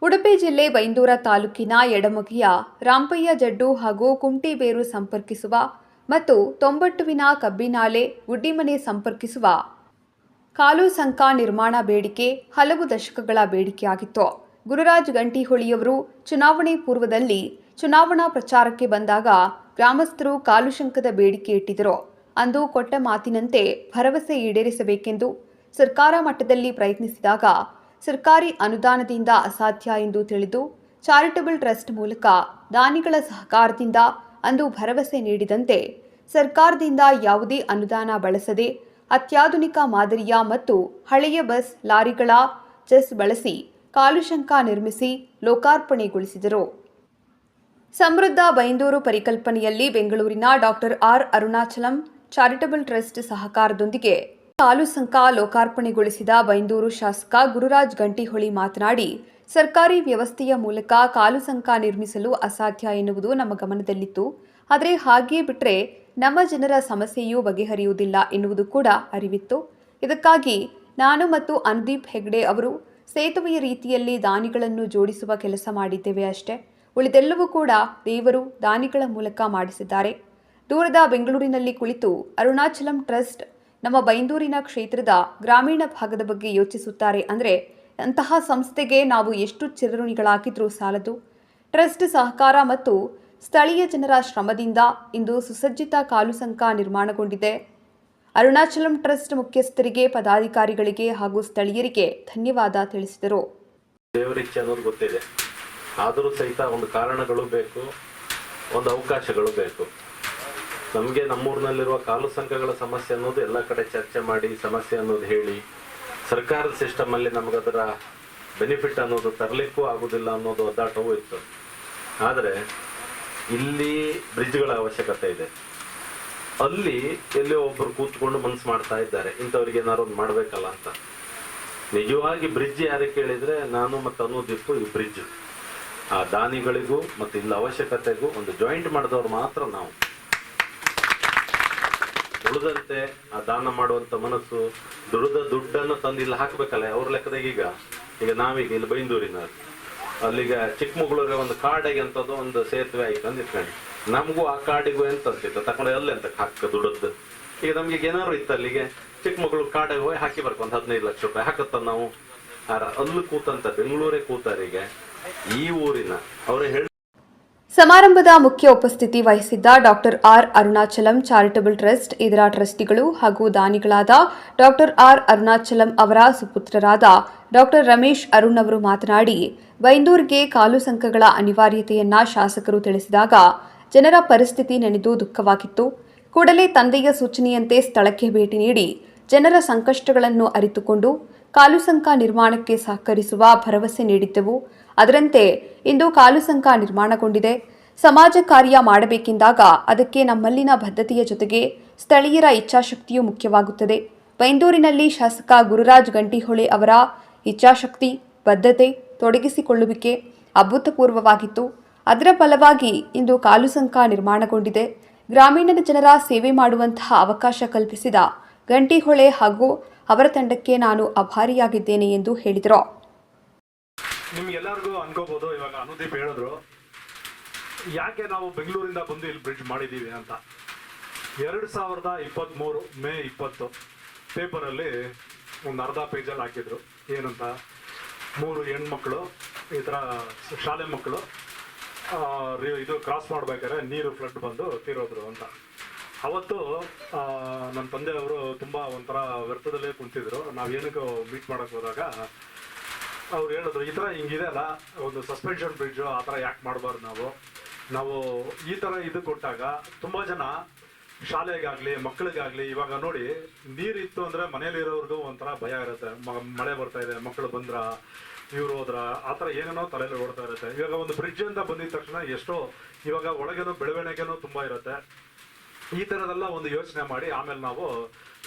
ಉಡುಪಿ ಜಿಲ್ಲೆ ಬೈಂದೂರ ತಾಲೂಕಿನ ಎಡಮುಗಿಯ ರಾಂಪಯ್ಯ ಜಡ್ಡು ಹಾಗೂ ಕುಂಟಿಬೇರು ಸಂಪರ್ಕಿಸುವ ಮತ್ತು ತೊಂಬಟ್ಟುವಿನ ಕಬ್ಬಿನಾಲೆ ಗುಡ್ಡಿಮನೆ ಸಂಪರ್ಕಿಸುವ ಕಾಲು ಸಂಕ ನಿರ್ಮಾಣ ಬೇಡಿಕೆ ಹಲವು ದಶಕಗಳ ಬೇಡಿಕೆಯಾಗಿತ್ತು. ಗುರುರಾಜ್ ಗಂಟಿಹೊಳಿಯವರು ಚುನಾವಣೆ ಪೂರ್ವದಲ್ಲಿ ಚುನಾವಣಾ ಪ್ರಚಾರಕ್ಕೆ ಬಂದಾಗ ಗ್ರಾಮಸ್ಥರು ಕಾಲುಶಂಕದ ಬೇಡಿಕೆ ಇಟ್ಟಿದ್ದರು. ಅಂದು ಕೊಟ್ಟ ಮಾತಿನಂತೆ ಭರವಸೆ ಈಡೇರಿಸಬೇಕೆಂದು ಸರ್ಕಾರ ಮಟ್ಟದಲ್ಲಿ ಪ್ರಯತ್ನಿಸಿದಾಗ ಸರ್ಕಾರಿ ಅನುದಾನದಿಂದ ಅಸಾಧ್ಯ ಎಂದು ತಿಳಿದು ಚಾರಿಟಬಲ್ ಟ್ರಸ್ಟ್ ಮೂಲಕ ದಾನಿಗಳ ಸಹಕಾರದಿಂದ ಅಂದು ಭರವಸೆ ನೀಡಿದಂತೆ ಸರ್ಕಾರದಿಂದ ಯಾವುದೇ ಅನುದಾನ ಬಳಸದೆ ಅತ್ಯಾಧುನಿಕ ಮಾದರಿಯ ಮತ್ತು ಹಳೆಯ ಬಸ್ ಲಾರಿಗಳ ಚೆಸ್ ಬಳಸಿ ಕಾಲುಶಂಕ ನಿರ್ಮಿಸಿ ಲೋಕಾರ್ಪಣೆಗೊಳಿಸಿದರು. ಸಮೃದ್ಧ ಬೈಂದೂರು ಪರಿಕಲ್ಪನೆಯಲ್ಲಿ ಬೆಂಗಳೂರಿನ doctor R Arunachalam charitable trust ಸಹಕಾರದೊಂದಿಗೆ ಕಾಲುಸಂಕ ಲೋಕಾರ್ಪಣೆಗೊಳಿಸಿದ ಬೈಂದೂರು ಶಾಸಕ ಗುರುರಾಜ್ ಗಂಟಿಹೊಳಿ ಮಾತನಾಡಿ, ಸರ್ಕಾರಿ ವ್ಯವಸ್ಥೆಯ ಮೂಲಕ ಕಾಲುಸಂಕ ನಿರ್ಮಿಸಲು ಅಸಾಧ್ಯ ಎನ್ನುವುದು ನಮ್ಮ ಗಮನದಲ್ಲಿತ್ತು. ಆದರೆ ಹಾಗೆಯೇ ಬಿಟ್ಟರೆ ನಮ್ಮ ಜನರ ಸಮಸ್ಯೆಯೂ ಬಗೆಹರಿಯುವುದಿಲ್ಲ ಎನ್ನುವುದು ಕೂಡ ಅರಿವಿತ್ತು. ಇದಕ್ಕಾಗಿ ನಾನು ಮತ್ತು ಅನುದೀಪ್ ಹೆಗ್ಡೆ ಅವರು ಸೇತುವೆಯ ರೀತಿಯಲ್ಲಿ ದಾನಿಗಳನ್ನು ಜೋಡಿಸುವ ಕೆಲಸ ಮಾಡಿದ್ದೇವೆ ಅಷ್ಟೇ. ಉಳಿದೆಲ್ಲವೂ ಕೂಡ ದೇವರು ದಾನಿಗಳ ಮೂಲಕ ಮಾಡಿಸಿದ್ದಾರೆ. ದೂರದ ಬೆಂಗಳೂರಿನಲ್ಲಿ ಕುಳಿತು ಅರುಣಾಚಲಂ ಟ್ರಸ್ಟ್ ನಮ್ಮ ಬೈಂದೂರಿನ ಕ್ಷೇತ್ರದ ಗ್ರಾಮೀಣ ಭಾಗದ ಬಗ್ಗೆ ಯೋಚಿಸುತ್ತಾರೆ ಅಂದರೆ ಅಂತಹ ಸಂಸ್ಥೆಗೆ ನಾವು ಎಷ್ಟು ಚಿರಋಣಿಗಳಾಗಿದ್ರೂ ಸಾಲದು. ಟ್ರಸ್ಟ್ ಸಹಕಾರ ಮತ್ತು ಸ್ಥಳೀಯ ಜನರ ಶ್ರಮದಿಂದ ಇಂದು ಸುಸಜ್ಜಿತ ಕಾಲುಸಂಕ ನಿರ್ಮಾಣಗೊಂಡಿದೆ. ಅರುಣಾಚಲಂ ಟ್ರಸ್ಟ್ ಮುಖ್ಯಸ್ಥರಿಗೆ, ಪದಾಧಿಕಾರಿಗಳಿಗೆ ಹಾಗೂ ಸ್ಥಳೀಯರಿಗೆ ಧನ್ಯವಾದ ತಿಳಿಸಿದರು. ದೇವರಿಚ್ಛೆ ಅನ್ನೋದು ಗೊತ್ತಿದೆ, ಆದರೂ ಸಹಿತ ಒಂದು ಕಾರಣಗಳು ಬೇಕು, ಒಂದು ಅವಕಾಶಗಳು ಬೇಕು. ನಮಗೆ ನಮ್ಮೂರಿನಲ್ಲಿರುವ ಕಾಲು ಸಂಘಗಳ ಸಮಸ್ಯೆ ಅನ್ನೋದು ಎಲ್ಲ ಕಡೆ ಚರ್ಚೆ ಮಾಡಿ ಸಮಸ್ಯೆ ಅನ್ನೋದು ಹೇಳಿ ಸರ್ಕಾರದ ಸಿಸ್ಟಮಲ್ಲಿ ನಮಗದರ ಬೆನಿಫಿಟ್ ಅನ್ನೋದು ತರಲಿಕ್ಕೂ ಆಗೋದಿಲ್ಲ ಅನ್ನೋದು ಒದ್ದಾಟವೂ ಇತ್ತು. ಆದರೆ ಇಲ್ಲಿ ಬ್ರಿಡ್ಜ್ಗಳ ಅವಶ್ಯಕತೆ ಇದೆ. ಅಲ್ಲಿ ಎಲ್ಲೋ ಒಬ್ಬರು ಕೂತ್ಕೊಂಡು ಮನಸ್ಸು ಮಾಡ್ತಾ ಇದ್ದಾರೆ, ಇಂಥವ್ರಿಗೆ ಏನಾದ್ರು ಒಂದು ಮಾಡಬೇಕಲ್ಲ ಅಂತ. ನಿಜವಾಗಿ ಬ್ರಿಡ್ಜ್ ಯಾರಿಗೆ ಕೇಳಿದರೆ ನಾನು ಮತ್ತು ಅನುದೀಪು ಈ ಬ್ರಿಡ್ಜ್ ಆ ದಾನಿಗಳಿಗೂ ಮತ್ತು ಇಲ್ಲಿ ಅವಶ್ಯಕತೆಗೂ ಒಂದು ಜಾಯಿಂಟ್ ಮಾಡಿದವ್ರು ಮಾತ್ರ ನಾವು. ಉಳಿದಂತೆ ಆ ದಾನ ಮಾಡುವಂಥ ಮನಸ್ಸು, ದುಡ್ಡನ್ನು ತಂದು ಇಲ್ಲಿ ಹಾಕಬೇಕಲ್ಲ ಅವ್ರ ಲೆಕ್ಕದಾಗ. ಈಗ ನಾವೀಗ ಇಲ್ಲಿ ಬೈಂದೂರಿನ ಅಲ್ಲಿಗ ಚಿಕ್ಕಮಗಳೂರಿಗೆ ಒಂದು ಕಾಡಿಗೆ ಅಂತದ್ದು ಒಂದು ಸೇತುವೆ ಆಯ್ತು ಅಂದ್ ಇಟ್ಕೊಂಡು ನಮಗೂ ಆ ಕಾಡಿಗೂ ಎಂತ ಅಂತಿತ್ತು ತಗೊಂಡು ಎಲ್ಲ ಅಂತ ಹಾಕ ದುಡ್ಡದ್ದು. ಈಗ ನಮ್ಗೆ ಏನಾದ್ರು ಇತ್ತು ಅಲ್ಲಿಗೆ ಚಿಕ್ಕಮಗಳೂರು ಕಾಡಿಗೆ ಹೋಗಿ ಹಾಕಿ ಬರ್ಕೊ ಒಂದು 15 ಲಕ್ಷ ರೂಪಾಯಿ ಹಾಕತ್ತ ನಾವು. ಅಲ್ಲಿ ಕೂತಂತ ಬೆಂಗಳೂರೇ ಕೂತಾರಿಗೆ ಈ ಊರಿನ ಅವರೇ ಹೇಳಿ. ಸಮಾರಂಭದ ಮುಖ್ಯ ಉಪಸ್ಥಿತಿ ವಹಿಸಿದ್ದ doctor R Arunachalam charitable trust ಇದರ ಟ್ರಸ್ಟಿಗಳು ಹಾಗೂ ದಾನಿಗಳಾದ ಡಾಕ್ಟರ್ ಆರ್ ಅರುಣಾಚಲಂ ಅವರ ಸುಪುತ್ರರಾದ ಡಾಕ್ಟರ್ ರಮೇಶ್ ಅರುಣ್ ಅವರು ಮಾತನಾಡಿ, ಬೈಂದೂರಿಗೆ ಕಾಲುಸಂಕಗಳ ಅನಿವಾರ್ಯತೆಯನ್ನ ಶಾಸಕರು ತಿಳಿಸಿದಾಗ ಜನರ ಪರಿಸ್ಥಿತಿ ನೆನೆದು ದುಃಖವಾಗಿತ್ತು. ಕೂಡಲೇ ತಂದೆಯ ಸೂಚನೆಯಂತೆ ಸ್ಥಳಕ್ಕೆ ಭೇಟಿ ನೀಡಿ ಜನರ ಸಂಕಷ್ಟಗಳನ್ನು ಅರಿತುಕೊಂಡು ಕಾಲುಸಂಕ ನಿರ್ಮಾಣಕ್ಕೆ ಸಹಕರಿಸುವ ಭರವಸೆ ನೀಡಿದ್ದೆವು. ಅದರಂತೆ ಇಂದು ಕಾಲುಸಂಕ ನಿರ್ಮಾಣಗೊಂಡಿದೆ. ಸಮಾಜ ಕಾರ್ಯ ಮಾಡಬೇಕೆಂದಾಗ ಅದಕ್ಕೆ ನಮ್ಮಲ್ಲಿನ ಬದ್ಧತೆಯ ಜೊತೆಗೆ ಸ್ಥಳೀಯರ ಇಚ್ಛಾಶಕ್ತಿಯೂ ಮುಖ್ಯವಾಗುತ್ತದೆ. ಬೈಂದೂರಿನಲ್ಲಿ ಶಾಸಕ ಗುರುರಾಜ್ ಗಂಟಿಹೊಳಿ ಅವರ ಇಚ್ಛಾಶಕ್ತಿ, ಬದ್ಧತೆ, ತೊಡಗಿಸಿಕೊಳ್ಳುವಿಕೆ ಅಭೂತಪೂರ್ವವಾಗಿತ್ತು. ಅದರ ಫಲವಾಗಿ ಇಂದು ಕಾಲುಸಂಕ ನಿರ್ಮಾಣಗೊಂಡಿದೆ. ಗ್ರಾಮೀಣ ಜನರ ಸೇವೆ ಮಾಡುವಂತಹ ಅವಕಾಶ ಕಲ್ಪಿಸಿದ ಗಂಟಿಹೊಳೆ ಹಾಗೂ ಅವರ ತಂಡಕ್ಕೆ ನಾನು ಆಭಾರಿಯಾಗಿದ್ದೇನೆ ಎಂದು ಹೇಳಿದರು. ನಿಮ್ಗೆಲ್ಲರಿಗೂ ಅನ್ಕೋಬಹುದು, ಇವಾಗ ಅನುದೀಪ್ ಹೇಳಿದ್ರು ಯಾಕೆ ನಾವು ಬೆಂಗಳೂರಿಂದ ಬಂದು ಇಲ್ಲಿ ಬ್ರಿಡ್ಜ್ ಮಾಡಿದ್ದೀವಿ ಅಂತ. 2023 ಮೇ 20 ಪೇಪರಲ್ಲಿ ಒಂದು ಅರ್ಧ ಪೇಜಲ್ಲಿ ಹಾಕಿದ್ರು. ಏನಂತ, 3 ಹೆಣ್ಮಕ್ಳು ಈ ಥರ ಶಾಲೆ ಮಕ್ಕಳು ಇದು ಕ್ರಾಸ್ ಮಾಡ್ಬೇಕಾದ್ರೆ ನೀರು ಫ್ಲಡ್ ಬಂದು ತೀರೋದ್ರು ಅಂತ. ಅವತ್ತು ನನ್ನ ತಂದೆಯವರು ತುಂಬ ಒಂಥರ ವ್ಯರ್ಥದಲ್ಲೇ ಕುಂತಿದ್ರು. ನಾವೇನಕ್ಕೂ ಮೀಟ್ ಮಾಡೋಕ್ಕೆ ಹೋದಾಗ ಅವ್ರು ಹೇಳಿದ್ರು, ಈ ಥರ ಹಿಂಗಿದೆ ಅಲ್ಲ, ಒಂದು ಸಸ್ಪೆನ್ಷನ್ ಬ್ರಿಡ್ಜು ಆ ಥರ ಯಾಕೆ ಮಾಡಬಾರ್ದು ನಾವು ಈ ಥರ ಇದು ಕೊಟ್ಟಾಗ ತುಂಬ ಜನ ಶಾಲೆಗಾಗಲಿ ಮಕ್ಕಳಿಗಾಗಲಿ ಇವಾಗ ನೋಡಿ ನೀರಿತ್ತು ಅಂದರೆ ಮನೇಲಿರೋರ್ಗೂ ಒಂಥರ ಭಯ ಇರುತ್ತೆ. ಮಳೆ ಬರ್ತಾ ಇದೆ, ಮಕ್ಕಳು ಬಂದ್ರ, ಇವ್ರು ಹೋದ್ರ, ಆ ಥರ ಏನೇನೋ ತಲೆಯಲ್ಲಿ ಓಡ್ತಾ ಇರುತ್ತೆ. ಇವಾಗ ಒಂದು ಬ್ರಿಡ್ಜ್ ಅಂತ ಬಂದಿದ ತಕ್ಷಣ ಎಷ್ಟೋ ಇವಾಗ ಒಳಗೇನೋ ಬೆಳವಣಿಗೆನೂ ತುಂಬ ಇರುತ್ತೆ. ಈ ಥರದೆಲ್ಲ ಒಂದು ಯೋಚನೆ ಮಾಡಿ ಆಮೇಲೆ ನಾವು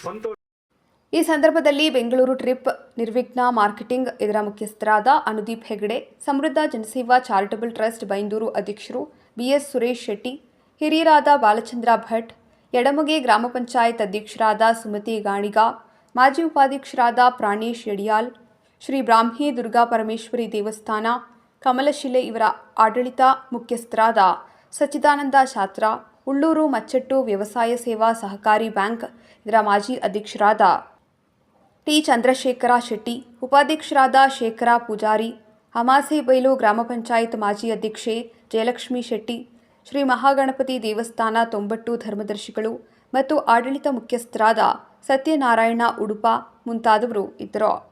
ಸಂತೋಷ. ಈ ಸಂದರ್ಭದಲ್ಲಿ ಬೆಂಗಳೂರು ಟ್ರಿಪ್ ನಿರ್ವಿಘ್ನ ಮಾರ್ಕೆಟಿಂಗ್ ಇದರ ಮುಖ್ಯಸ್ಥರಾದ ಅನುದೀಪ್ ಹೆಗ್ಡೆ, ಸಮೃದ್ಧ ಜನಸೇವಾ ಚಾರಿಟಬಲ್ ಟ್ರಸ್ಟ್ ಬೈಂದೂರು ಅಧ್ಯಕ್ಷರು ಬಿಎಸ್ ಸುರೇಶ್ ಶೆಟ್ಟಿ, ಹಿರಿಯರಾದ ಬಾಲಚಂದ್ರ ಭಟ್, ಎಡಮುಗೆ ಗ್ರಾಮ ಪಂಚಾಯತ್ ಅಧ್ಯಕ್ಷರಾದ ಸುಮತಿ ಗಾಣಿಗ, ಮಾಜಿ ಉಪಾಧ್ಯಕ್ಷರಾದ ಪ್ರಾಣೇಶ್ ಯಡಿಯಾಲ್, ಶ್ರೀ ಬ್ರಾಹ್ಮಿ ದುರ್ಗಾ ಪರಮೇಶ್ವರಿ ದೇವಸ್ಥಾನ, ಕಮಲಶಿಲೆ ಇವರ ಆಡಳಿತ ಮುಖ್ಯಸ್ಥರಾದ ಸಚ್ಚಿದಾನಂದ ಶಾತ್ರ, ಉಳ್ಳೂರು ಮಚ್ಚಟ್ಟು ವ್ಯವಸಾಯ ಸೇವಾ ಸಹಕಾರಿ ಬ್ಯಾಂಕ್ ಇದರ ಮಾಜಿ ಅಧ್ಯಕ್ಷರಾದ ಟಿ. ಚಂದ್ರಶೇಖರ ಶೆಟ್ಟಿ, ಉಪಾಧ್ಯಕ್ಷರಾದ ಶೇಖರ ಪೂಜಾರಿ, ಅಮಾಸೆಬೈಲು ಗ್ರಾಮ ಪಂಚಾಯತ್ ಮಾಜಿ ಅಧ್ಯಕ್ಷೆ ಜಯಲಕ್ಷ್ಮಿ ಶೆಟ್ಟಿ, ಶ್ರೀ ಮಹಾಗಣಪತಿ ದೇವಸ್ಥಾನ ತೊಂಬಟ್ಟು ಧರ್ಮದರ್ಶಿಗಳು ಮತ್ತು ಆಡಳಿತ ಮುಖ್ಯಸ್ಥರಾದ ಸತ್ಯನಾರಾಯಣ ಉಡುಪ ಮುಂತಾದವರು ಇದ್ದರು.